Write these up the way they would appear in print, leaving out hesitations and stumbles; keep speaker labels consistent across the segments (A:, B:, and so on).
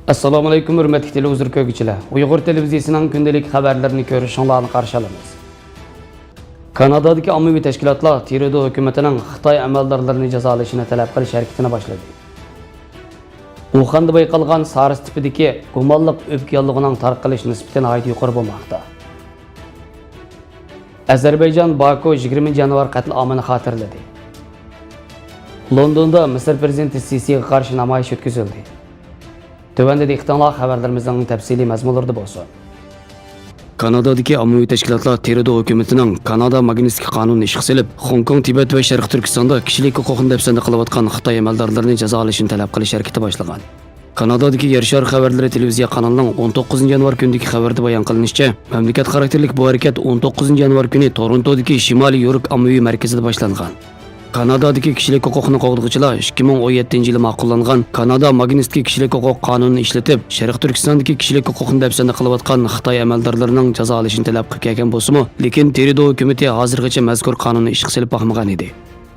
A: Assalomu alaykum hurmatli televizor ko'ruvchilar. Uyg'ur televiziyasining kundalik xabarlarini ko'rishinglarni qarshi olamiz. Kanadadagi ommaviy tashkilotlar Trudeau hukumatining Xitoy amaldorlarini jazolashini talab qilish harakatini boshladi. Uxanda bayqalgan SARS tipidagi gumonliq o'pka yollig'ining tarqalish nisbati nihoyat yuqori bo'lmoqda. Ozarbayjon Baku 20 yanvar qatl omini xotirladi. Londonda Misr prezidenti Sisiga qarshi namoyish o'tkazildi. Tövəndə diqqətinizə xəbərlərimizin təfsili məzmunları bolsun. Kanadadakı ommaviy tashkilotlar Trudeau hukumatining Kanada Magnitsky qonunini ishga solib, Hong Kong, Tibet va Sharq Turkistonda kishilik huquqini dafsanda qilayotgan Xitoy amaldorlarini jazolashni talab qilish harakati boshlagan. Kanadadagi Yarshar xabarlari televiziya kanalining 19 yanvar kunidagi xabarda bayon qilinishicha, mamlakat xarakterlik bu harakat 19 yanvar kuni Torontodagi Shimoliy York ommaviy markazida boshlangan. Kanadadagi kishilik huquqini qo'g'duvchilar 2017-yili ma'qullangan Kanada Magnitsky kishilik huquq qonunini ishlatib, Sharq Turkistondagi kishilik huquqini dafsanda qilayotgan Xitoy amaldorlarining jazolashini talab qilib kelgan bo'lsa-mu, lekin Trudeau hukumati hozirgacha mazkur qonunni ishga solib boqmagan edi.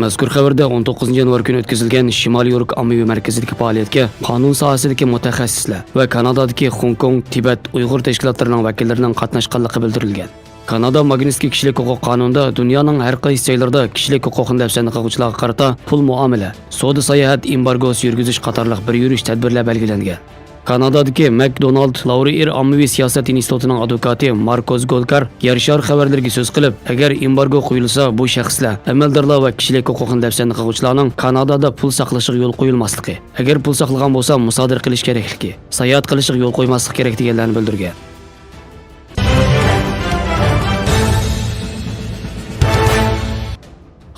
A: Mazkur xabarda 19 yanvar kuni o'tkazilgan Shimoliy York ommaviy markazidagi faoliyatga qonun sohasidagi mutaxassislar va Kanadadagi Hong Kong, Tibet, Uyg'ur tashkilotlarining vakillarining qatnashganligi bildirilgan. Kanada Magnitsky kishilik huquq qonunida dunyoning har qaysi joylarida kishilik huquqini dafsanda qiluvchilarga qarata pul muomala, savdo sayohat embargosi yurgizish qatorliq bir yurish tadbirlar belgilangan. Kanadadagi McDonald Laurier ommaviy siyosat institutining advokati Marcos Golkar Yarshar xabarlariga so'z qilib, agar embargo qo'yilsa, bu shaxslar, amaldorlar va kishilik huquqini dafsanda qiluvchilarning Kanadada pul saqlashiga yo'l qo'yilmasligi, agar pul saqlagan bo'lsa, musodir qilish kerakligi, sayohat qilishga yo'l qo'ymaslik kerak deganlarni bildirgan.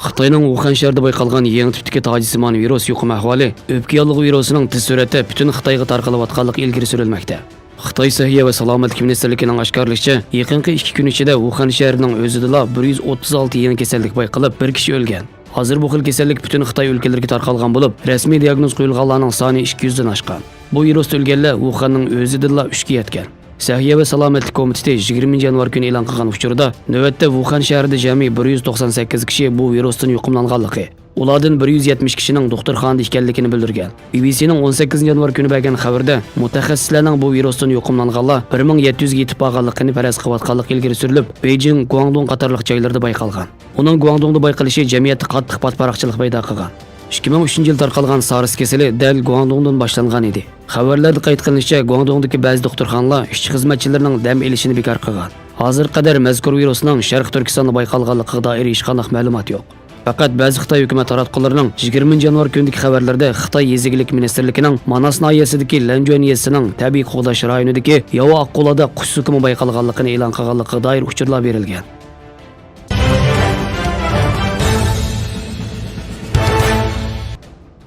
A: Xitoyning Wuhan shahrida bayqalgan yangi tipdagi tojismon virus yuqum ahvoli o'pka yollig'i virusining tez sur'atda butun Xitoyga tarqalayotganligi ilgari surilmoqda. Xitoy Sog'liqni va salomatlik ministrligining oshkorlashicha, yaqinqi 2 kun ichida Wuhan shahrining o'zida 136 yangi kasallik bayqalib, bir kishi o'lgan. Hozir bu xil kasallik butun Xitoy o'lkalariga tarqalgan bo'lib, rasmiy diagnoz qo'yilganlarning soni 200 dan oshgan. Bu virusda o'lganlar Wuhanning o'zida 3 ga yetgan. Sog'liq va salomatlik komiteti 20 yanvar kuni e'lon qilgan uchurda navbatda Wuhan shahrida jami 198 kishi bu virusdan yuqumlanganligi, ulardan 170 kishining doktorxonada ekanligini bildirgan. BBC'ning 18 yanvar kuni bergan xabarda mutaxassislarning bu virusdan yuqumlanganlar 1700 ga yetib borganligini faraz qilayotganligi ilgari surilib, Beijing, Guangdong qatorliq joylarda bayqalgan. Uning Guangdongda bayqalishi jamiyatda qattiq patparaqchilik paydo qilgan. 2003-yil tarqalgan SARS kasali dal Guangdongdan boshlangan edi. Xabarlarda qayd qilinishicha, Guangdongdagi ba'zi doktorxonalar ishchi xizmatchilarining dam olishini bekor qilgan. Hozir qadar mazkur virusning Sharq Turkistonda bayqalganligiga doir hech qanday ma'lumot yo'q. Faqat ba'zi Xitoy hukumat taratqullarining 20 yanvar kunidagi xabarlarda Xitoy Yezigilik ministrligining Manas noyasidagi Lanjuan yesining tabiiy qo'g'dash rayonidagi Yova Aqulada qush sukumi bayqalganligini e'lon qilganligiga doir uchurlar berilgan.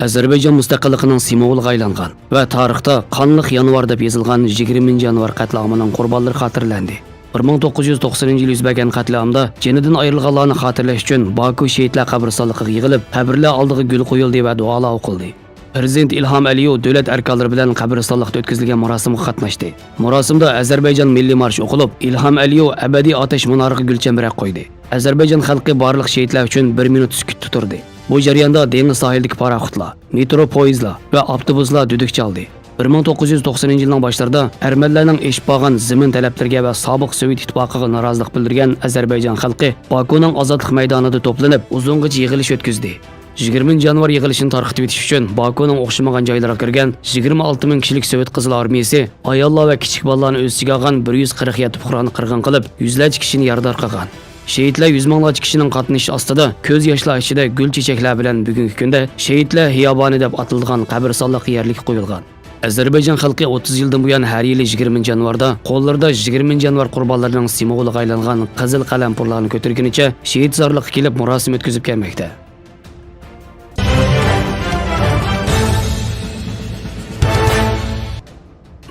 A: Ozarbayjon mustaqilligining simvoliga aylangan va tarixda qonliq yanvar deb yozilgan 20 yanvar qatl omining qurbonlari xotirlandi. 1990-yil yuz bergan qatl-omda jonidan ayrilganlarni xotirlash uchun Baku shehidlar qabristonligiga yig'ilib, qabrlar oldiga gul qo'yildi va duolar o'qildi. Prezident İlham Aliyev davlat arkanlari bilan qabristonlikda o'tkazilgan marosimga qatnashdi. Marosimda Ozarbayjon milliy marshi o'qilib, İlham Aliyev abadiy otash munoriga gulchambarak qo'ydi. Ozarbayjon xalqi barliq shehidlar uchun 1 minut sukut tuturdi. Bu jarayonda dengiz sohildagi paraxotlar, metro poyezdlar va avtobuslar düdük çaldı. 1990-yilning boshlarida Armanlarning eshib bo'lgan zamin talablariga va sobiq Sovet ittifoqiga norozilik bildirgan Ozarbayjon xalqi Bakuning ozodlik maydonida to'planib, uzungacha yig'ilish o'tkazdi. 20 yanvar yig'ilishini tarqatib etish uchun Bakuning o'xshamagan joylariga kirgan 26 ming kishilik Sovet qizil armiyasi ayollar va kichik bolalarni o'z ichiga olgan 147 fuqaroni qirg'in qilib, yuzlarcha kishini yardar qilgan. Şehitler 100 minglarcha kishining qatnashishi ostida ko'z yoshlar ichida gul chechaklar bilan bugungi kunda Shehitlar xiyoboni deb atalgan qabristonlik yerlik qo'yilgan. Ozarbayjon xalqi 30 yildan buyon har yili 20 yanvarda qo'llarida 20 yanvar qurbonlarining simvoliga aylangan qizil qalam pullarni ko'targunicha shehid zorliqqa kelib marosim o'tkazib kelmoqda.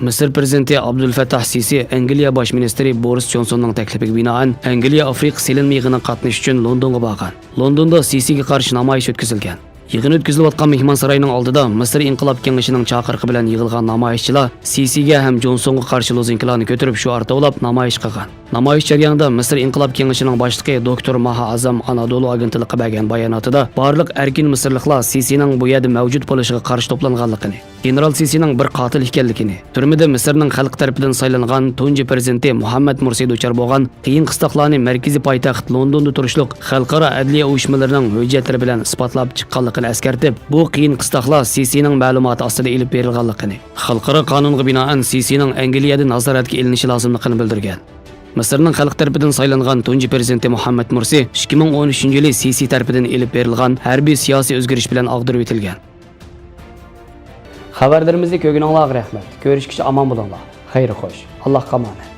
A: Misr prezidenti Abdulfatah Sisi Angliya bosh ministri Boris Johnsonning taklifiga binoan Angliya Afrika selinma yig'iniga qatnashish uchun Londonga borgan. Londonda Sisiga qarshi namoyish o'tkazilgan. Yig'in o'tkazilayotgan mehmon saroyining oldida Misr inqilob kengashining chaqiriqi bilan yig'ilgan namoyishchilar Sisiga ham Jonsonga qarshi lozinkalarni ko'tarib shu ortolab namoyish qilgan. Namoyish jarayonida Misr inqilob kengashining boshlig'i doktor Maha Azam Anadolu agentligi bergan bayonotida barliq erkin misrliklar Sisining bu yerda mavjud bo'lishiga qarshi to'planganligini, general Sisining bir qotil ekanligini, turmada Misrning xalq tarafidan saylangan tunji prezidenti Muhammad Mursi duchor bo'lgan qiyin qistoqlarni markaziy poytaxt Londonda turishliq xalqaro adliya uyushmalarining hujjatlari bilan isbotlab chiqqanligini eskartib, bu qiyin qistoqlar Sisining ma'lumoti ostida ilib berilganligini, xalqaro qonunga binoan Sisining Angliyada nazoratga ilinishi lozimligini bildirgan. Misrning xalq tarafidan saylangan tunji prezidenti Muhammad Mursi 2013-yili Sisi tarafidan ilib berilgan harbiy siyosiy o'zgarish bilan og'dirib etilgan. Xabarlarimizni ko'rganingizga rahmat. Ko'rishguncha omon bo'linglar. Xayr xo'sh. Allohga omonat.